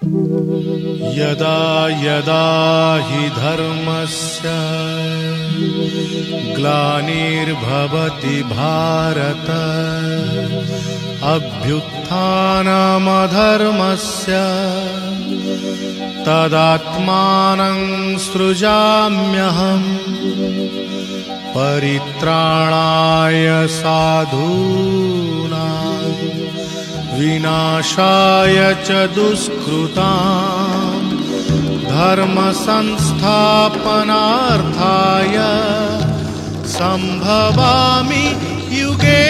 यदा यदा हि धर्मस्य ग्लानिर्भवति भारत अभ्युत्थानमधर्मस्य तदात्मानं सृजाम्यहम् परित्राणाय साधूनां विनाशाय च दुष्कृतां धर्मसंस्थापनार्थाय संभवामि युगे